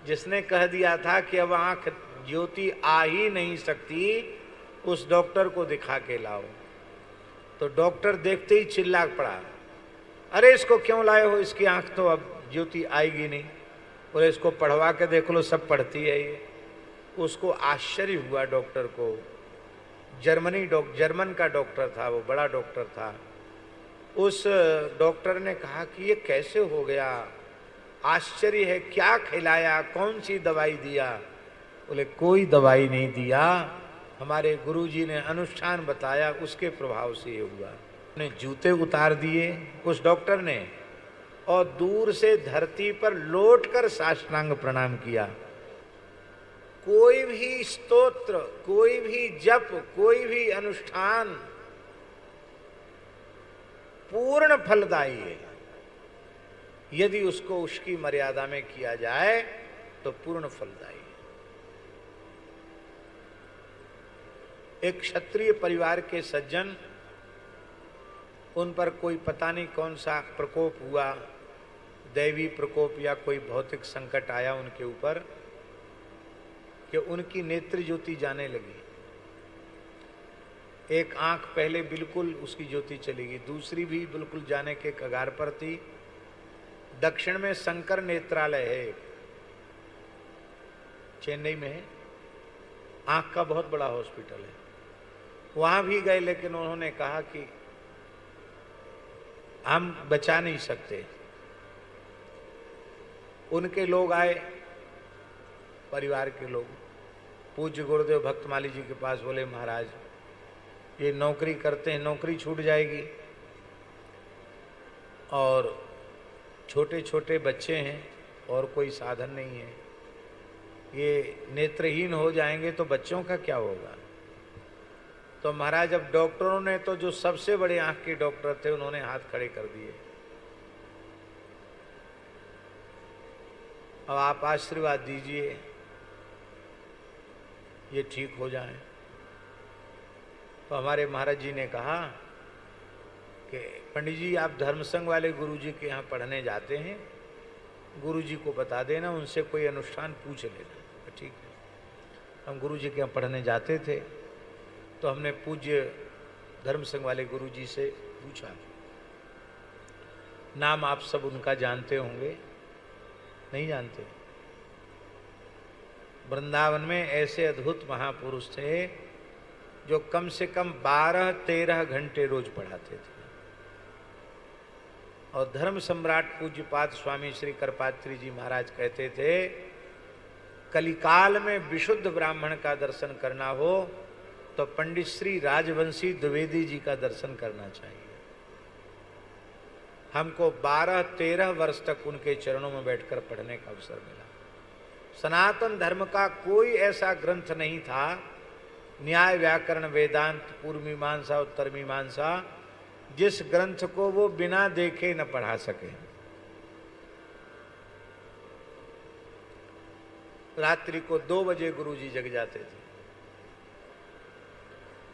जिसने कह दिया था कि अब आंख ज्योति आ ही नहीं सकती, उस डॉक्टर को दिखा के लाओ। तो डॉक्टर देखते ही चिल्ला पड़ा, अरे इसको क्यों लाए हो, इसकी आंख तो अब ज्योति आएगी नहीं। बोले इसको पढ़वा के देख लो, सब पढ़ती है ये। उसको आश्चर्य हुआ डॉक्टर को। जर्मन का डॉक्टर था, वो बड़ा डॉक्टर था। उस डॉक्टर ने कहा कि ये कैसे हो गया, आश्चर्य है, क्या खिलाया, कौन सी दवाई दिया। बोले कोई दवाई नहीं दिया, हमारे गुरुजी ने अनुष्ठान बताया, उसके प्रभाव से ये हुआ। उन्हें जूते उतार दिए उस डॉक्टर ने, और दूर से धरती पर लौटकर साष्टांग प्रणाम किया। कोई भी स्तोत्र, कोई भी जप, कोई भी अनुष्ठान पूर्ण फलदायी है। यदि उसको उसकी मर्यादा में किया जाए तो पूर्ण फलदायी है। एक क्षत्रिय परिवार के सज्जन, उन पर कोई पता नहीं कौन सा प्रकोप हुआ, दैवी प्रकोप या कोई भौतिक संकट आया उनके ऊपर, कि उनकी नेत्र ज्योति जाने लगी। एक आंख पहले बिल्कुल उसकी ज्योति चली गई, दूसरी भी बिल्कुल जाने के कगार पर थी। दक्षिण में शंकर नेत्रालय है, चेन्नई में है, आंख का बहुत बड़ा हॉस्पिटल है। वहां भी गए, लेकिन उन्होंने कहा कि हम बचा नहीं सकते। उनके लोग आए, परिवार के लोग, पूज्य गुरुदेव भक्तमाली जी के पास। बोले महाराज ये नौकरी करते हैं, नौकरी छूट जाएगी, और छोटे छोटे बच्चे हैं और कोई साधन नहीं है, ये नेत्रहीन हो जाएंगे तो बच्चों का क्या होगा। तो महाराज अब डॉक्टरों ने तो, जो सबसे बड़े आंख के डॉक्टर थे, उन्होंने हाथ खड़े कर दिए, अब आप आशीर्वाद दीजिए ये ठीक हो जाए। तो हमारे महाराज जी ने कहा कि पंडित जी आप धर्मसंघ वाले गुरुजी के यहाँ पढ़ने जाते हैं, गुरुजी को बता देना, उनसे कोई अनुष्ठान पूछ लेना। ठीक है। हम गुरुजी के यहाँ पढ़ने जाते थे, तो हमने पूज्य धर्मसंघ वाले गुरुजी से पूछा, नाम आप सब उनका जानते होंगे, नहीं जानते? वृंदावन में ऐसे अद्भुत महापुरुष थे जो कम से कम 12-13 घंटे रोज पढ़ाते थे। और धर्म सम्राट पूज्यपाद स्वामी श्री करपात्री जी महाराज कहते थे, कलिकाल में विशुद्ध ब्राह्मण का दर्शन करना हो तो पंडित श्री राजवंशी द्विवेदी जी का दर्शन करना चाहिए। हमको 12-13 वर्ष तक उनके चरणों में बैठकर पढ़ने का अवसर मिला। सनातन धर्म का कोई ऐसा ग्रंथ नहीं था, न्याय व्याकरण वेदांत पूर्व मीमांसा उत्तर मीमांसा, जिस ग्रंथ को वो बिना देखे न पढ़ा सके। रात्रि को 2 बजे गुरुजी जग जाते थे,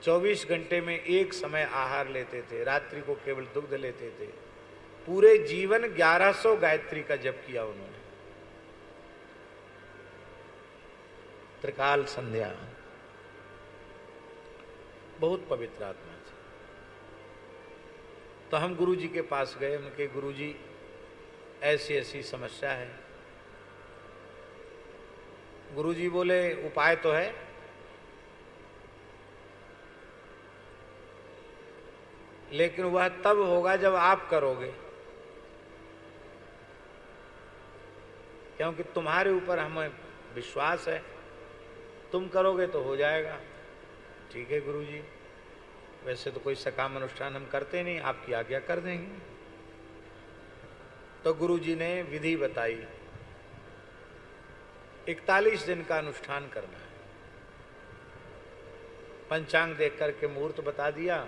24 घंटे में एक समय आहार लेते थे, रात्रि को केवल दुग्ध लेते थे। पूरे जीवन 1100 गायत्री का जप किया उन्होंने। त्रिकाल संध्या, बहुत पवित्र आत्मा थी। तो हम गुरुजी के पास गए, उनके गुरुजी ऐसी ऐसी समस्या है। गुरुजी बोले उपाय तो है। लेकिन वह तब होगा जब आप करोगे, क्योंकि तुम्हारे ऊपर हमें विश्वास है, तुम करोगे तो हो जाएगा। ठीक है गुरुजी, वैसे तो कोई सकाम अनुष्ठान हम करते नहीं, आपकी आज्ञा कर देंगे। तो गुरुजी ने विधि बताई, 41 दिन का अनुष्ठान करना है। पंचांग देख करके मुहूर्त बता दिया,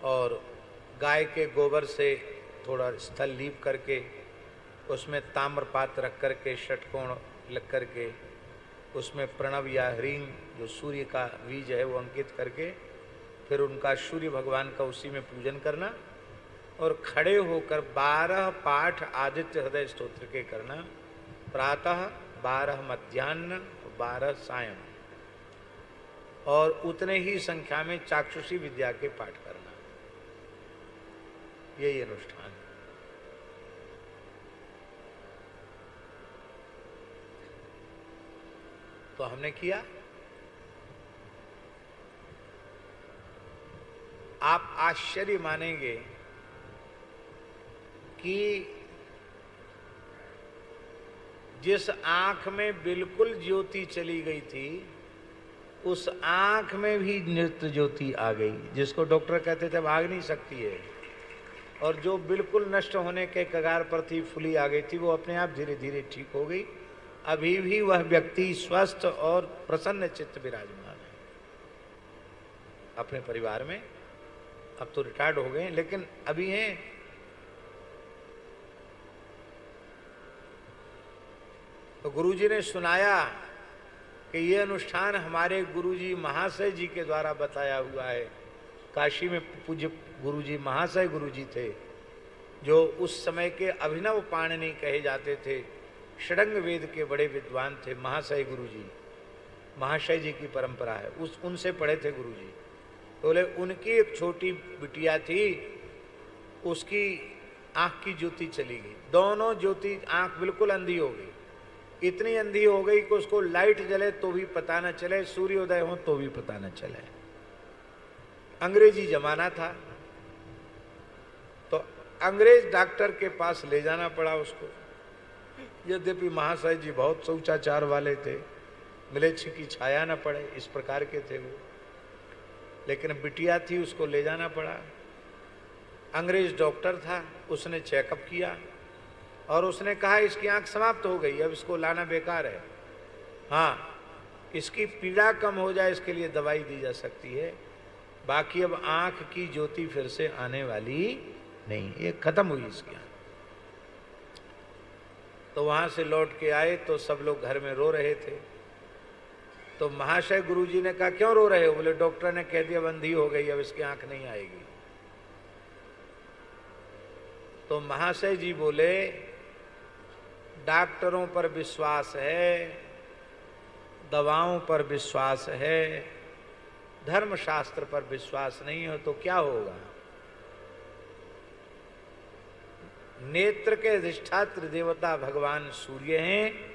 और गाय के गोबर से थोड़ा स्थल लीप करके उसमें ताम्रपात रख करके षटकोण लग करके उसमें प्रणव या ह्रीं जो सूर्य का बीज है वो अंकित करके फिर उनका सूर्य भगवान का उसी में पूजन करना, और खड़े होकर 12 पाठ आदित्य हृदय स्तोत्र के करना। प्रातः, 12 मध्याह्न, 12 सायं, और उतने ही संख्या में चाक्षुषी विद्या के पाठ करना, यही अनुष्ठान है। तो हमने किया। आप आश्चर्य मानेंगे कि जिस आंख में बिल्कुल ज्योति चली गई थी, उस आंख में भी नृत्य ज्योति आ गई, जिसको डॉक्टर कहते थे भाग नहीं सकती है, और जो बिल्कुल नष्ट होने के कगार पर थी, फुली आ गई थी, वो अपने आप धीरे धीरे ठीक हो गई। अभी भी वह व्यक्ति स्वस्थ और प्रसन्न चित्त विराजमान है अपने परिवार में। अब तो रिटायर्ड हो गए, लेकिन अभी हैं। तो गुरुजी ने सुनाया कि ये अनुष्ठान हमारे गुरुजी महाशय जी के द्वारा बताया हुआ है। काशी में पूज्य गुरुजी महाशय गुरुजी थे, जो उस समय के अभिनव पाणिनि कहे जाते थे, षडंग वेद के बड़े विद्वान थे। महाशय गुरुजी, महाशय जी की परंपरा है, उनसे पढ़े थे गुरुजी। बोले उनकी एक छोटी बिटिया थी, उसकी आंख की ज्योति चली गई, दोनों ज्योति, आंख बिल्कुल अंधी हो गई। इतनी अंधी हो गई कि उसको लाइट जले तो भी पता न चले, सूर्योदय हो तो भी पता न चले। अंग्रेजी जमाना था, तो अंग्रेज डॉक्टर के पास ले जाना पड़ा उसको। यद्यपि महाशय जी बहुत शौचाचार वाले थे, मिलेच्छ की छाया न पड़े, इस प्रकार के थे वो, लेकिन बिटिया थी, उसको ले जाना पड़ा। अंग्रेज डॉक्टर था, उसने चेकअप किया और उसने कहा इसकी आंख समाप्त हो गई, अब इसको लाना बेकार है। हाँ, इसकी पीड़ा कम हो जाए इसके लिए दवाई दी जा सकती है, बाकी अब आंख की ज्योति फिर से आने वाली नहीं, ये खत्म हुई इसकी आंख। तो वहां से लौट के आए तो सब लोग घर में रो रहे थे। तो महाशय गुरुजी ने कहा क्यों रो रहे हो? बोले डॉक्टर ने कह दिया बंदी हो गई, अब इसकी आंख नहीं आएगी। तो महाशय जी बोले डॉक्टरों पर विश्वास है, दवाओं पर विश्वास है, धर्मशास्त्र पर विश्वास नहीं हो तो क्या होगा? नेत्र के अधिष्ठात्र देवता भगवान सूर्य हैं,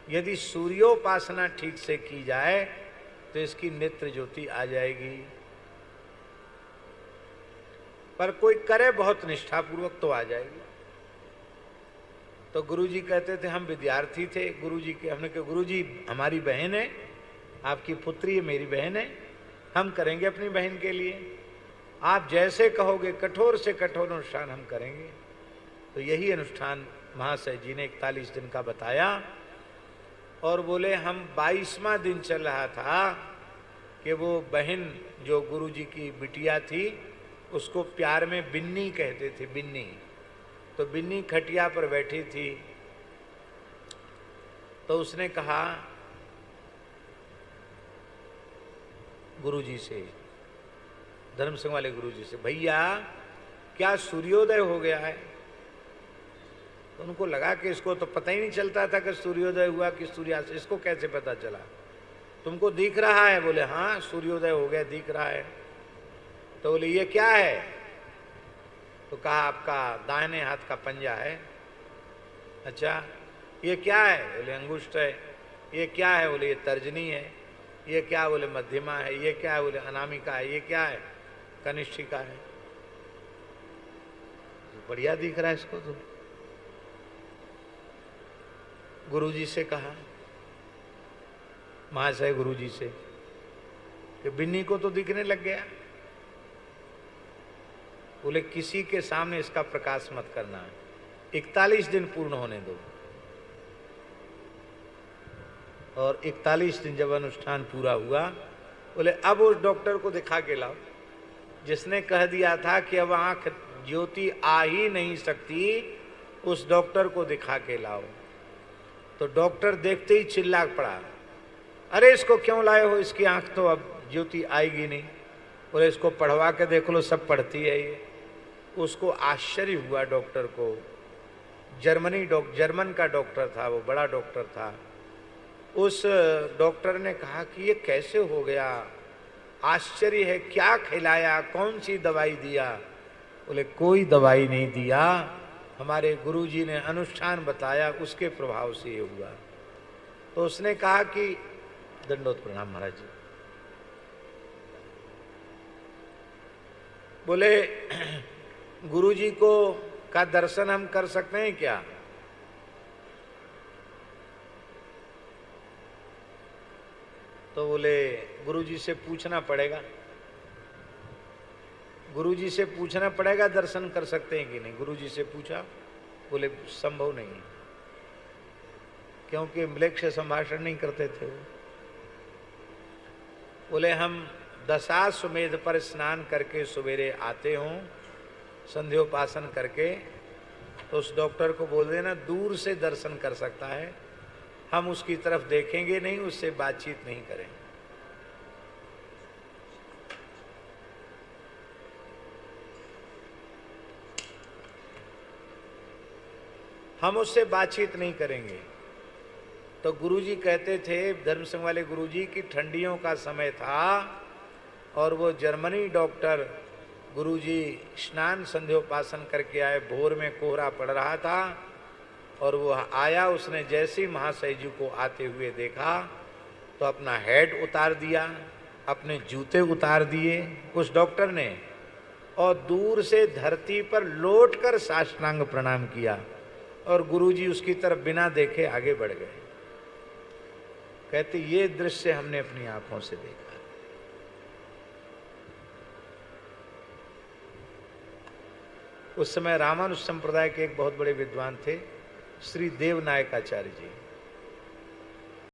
यदि सूर्योपासना ठीक से की जाए तो इसकी नेत्र ज्योति आ जाएगी। पर कोई करे बहुत निष्ठापूर्वक तो आ जाएगी। तो गुरुजी कहते थे, हम विद्यार्थी थे गुरुजी के, हमने कहा गुरुजी हमारी बहन है, आपकी पुत्री है, मेरी बहन है, हम करेंगे अपनी बहन के लिए, आप जैसे कहोगे कठोर से कठोर अनुष्ठान हम करेंगे। तो यही अनुष्ठान महाशय जी ने 41 दिन का बताया और बोले हम 22वां दिन चल रहा था कि वो बहन जो गुरुजी की बिटिया थी उसको प्यार में बिन्नी कहते थे, बिन्नी। तो बिन्नी खटिया पर बैठी थी, तो उसने कहा गुरुजी से, धर्म सिंह वाले गुरुजी से, भैया क्या सूर्योदय हो गया है? तो उनको लगा कि इसको तो पता ही नहीं चलता था कि सूर्योदय हुआ कि सूर्यास्त, इसको कैसे पता चला? तुमको दिख रहा है? बोले हाँ सूर्योदय हो गया, दिख रहा है। तो बोले ये क्या है? तो कहा आपका दाहिने हाथ का पंजा है। अच्छा ये क्या है? बोले अंगुष्ठ है। ये क्या है? बोले ये तर्जनी है। ये क्या? बोले मध्यमा है। ये क्या है? बोले अनामिका है। ये क्या है? कनिष्ठिका है। बढ़िया दिख रहा है इसको। तो गुरुजी से कहा, महाशय गुरुजी से, कि बिन्नी को तो दिखने लग गया। बोले किसी के सामने इसका प्रकाश मत करना, 41 दिन पूर्ण होने दो। और 41 दिन जब अनुष्ठान पूरा हुआ, बोले अब उस डॉक्टर को दिखा के लाओ जिसने कह दिया था कि अब आंख ज्योति आ ही नहीं सकती, उस डॉक्टर को दिखा के लाओ। तो डॉक्टर देखते ही चिल्ला पड़ा, अरे इसको क्यों लाए हो, इसकी आंख तो अब ज्योति आएगी नहीं। बोले इसको पढ़वा के देख लो, सब पढ़ती है ये। उसको आश्चर्य हुआ डॉक्टर को, जर्मन का डॉक्टर था, वो बड़ा डॉक्टर था। उस डॉक्टर ने कहा कि ये कैसे हो गया, आश्चर्य है, क्या खिलाया, कौन सी दवाई दिया? बोले कोई दवाई नहीं दिया, हमारे गुरुजी ने अनुष्ठान बताया, उसके प्रभाव से ये हुआ। तो उसने कहा कि दंडोत प्रणाम महाराज जी। बोले गुरुजी को का दर्शन हम कर सकते हैं क्या? तो बोले गुरुजी से पूछना पड़ेगा, गुरुजी से पूछना पड़ेगा दर्शन कर सकते हैं कि नहीं। गुरुजी से पूछा, बोले संभव नहीं है, क्योंकि म्लेच्छ से संभाषण नहीं करते थे वो। बोले हम दशाश्वमेध पर स्नान करके सवेरे आते हों, संध्योपासन करके, तो उस डॉक्टर को बोल देना दूर से दर्शन कर सकता है, हम उसकी तरफ देखेंगे नहीं, उससे बातचीत नहीं करेंगे। हम उससे बातचीत नहीं करेंगे। तो गुरुजी कहते थे, धर्म संघ वाले गुरुजी, की ठंडियों का समय था और वो जर्मनी डॉक्टर गुरुजी स्नान संध्योपासन करके आए, भोर में कोहरा पड़ रहा था और वो आया, उसने जैसे ही महाशय जी को आते हुए देखा तो अपना हेड उतार दिया, अपने जूते उतार दिए उस डॉक्टर ने, और दूर से धरती पर लौटकर साष्टांग प्रणाम किया और गुरुजी उसकी तरफ बिना देखे आगे बढ़ गए। कहते ये दृश्य हमने अपनी आंखों से देखा। उस समय रामानुज संप्रदाय के एक बहुत बड़े विद्वान थे, श्री देवनायकाचार्य जी।